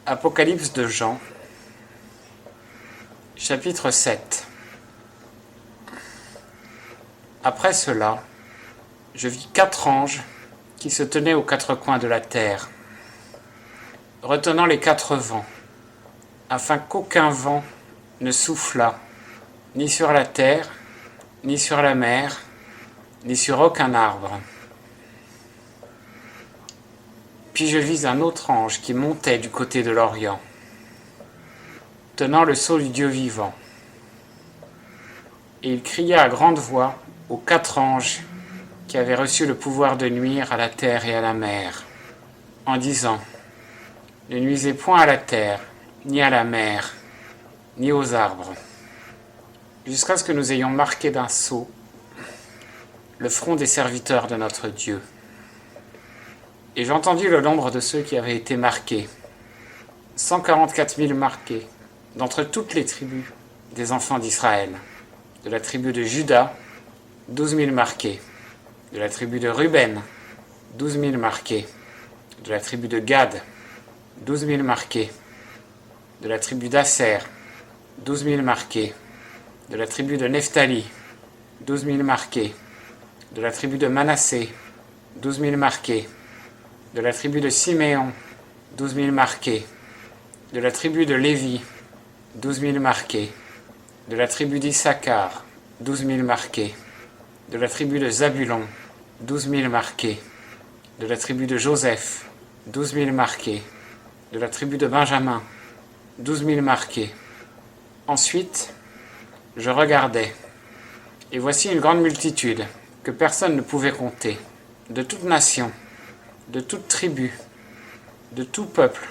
Apocalypse de Jean, chapitre 7. Après cela, je vis 4 anges qui se tenaient aux 4 coins de la terre, retenant les 4 vents, afin qu'aucun vent ne soufflât, ni sur la terre, ni sur la mer, ni sur aucun arbre. Puis je vis un autre ange qui montait du côté de l'Orient, tenant le sceau du Dieu vivant. Et il cria à grande voix aux 4 anges qui avaient reçu le pouvoir de nuire à la terre et à la mer, en disant : Ne nuisez point à la terre, ni à la mer, ni aux arbres, jusqu'à ce que nous ayons marqué d'un sceau le front des serviteurs de notre Dieu. Et j'entendis le nombre de ceux qui avaient été marqués, 144 000 marqués, d'entre toutes les tribus des enfants d'Israël. De la tribu de Juda, 12 000 marqués. De la tribu de Ruben, 12 000 marqués. De la tribu de Gad, 12 000 marqués. De la tribu d'Asser, 12 000 marqués. De la tribu de Nephtali, 12 000 marqués. De la tribu de Manassé, 12 000 marqués. De la tribu de Siméon, 12 000 marqués. De la tribu de Lévi, 12 000 marqués. De la tribu d'Issachar, 12 000 marqués. De la tribu de Zabulon, 12 000 marqués. De la tribu de Joseph, 12 000 marqués. De la tribu de Benjamin, 12 000 marqués. Ensuite, je regardais, et voici une grande multitude que personne ne pouvait compter, de toute nation, de toute tribu, de tout peuple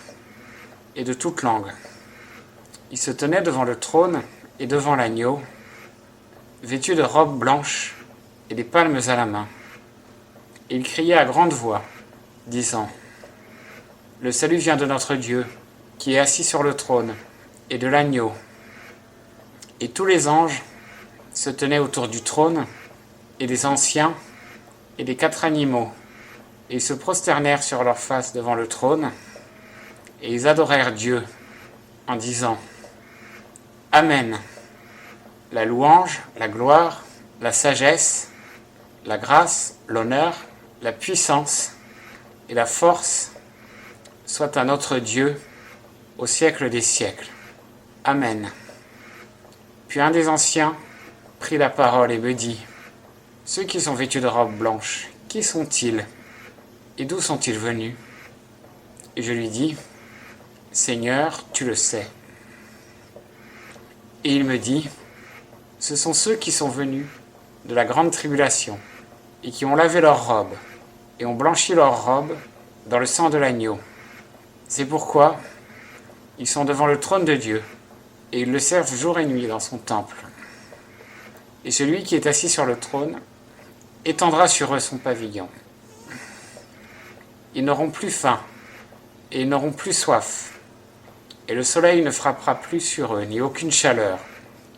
et de toute langue. Ils se tenaient devant le trône et devant l'agneau, vêtus de robes blanches et des palmes à la main. Et ils criaient à grande voix, disant : Le salut vient de notre Dieu, qui est assis sur le trône, et de l'agneau. Et tous les anges se tenaient autour du trône, et des anciens, et des 4 animaux, et ils se prosternèrent sur leur face devant le trône, et ils adorèrent Dieu, en disant : Amen. La louange, la gloire, la sagesse, la grâce, l'honneur, la puissance et la force soient à notre Dieu au siècle des siècles. Amen. Puis un des anciens prit la parole et me dit : Ceux qui sont vêtus de robes blanches, qui sont-ils ? Et d'où sont-ils venus ? Et je lui dis : Seigneur, tu le sais. Et il me dit : Ce sont ceux qui sont venus de la grande tribulation, et qui ont lavé leurs robes, et ont blanchi leurs robes dans le sang de l'agneau. C'est pourquoi ils sont devant le trône de Dieu, et ils le servent jour et nuit dans son temple. Et celui qui est assis sur le trône étendra sur eux son pavillon. Ils n'auront plus faim, et ils n'auront plus soif, et le soleil ne frappera plus sur eux, ni aucune chaleur,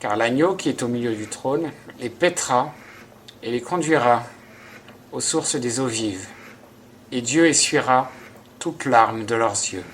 car l'agneau qui est au milieu du trône les paîtra et les conduira aux sources des eaux vives, et Dieu essuiera toute larme de leurs yeux.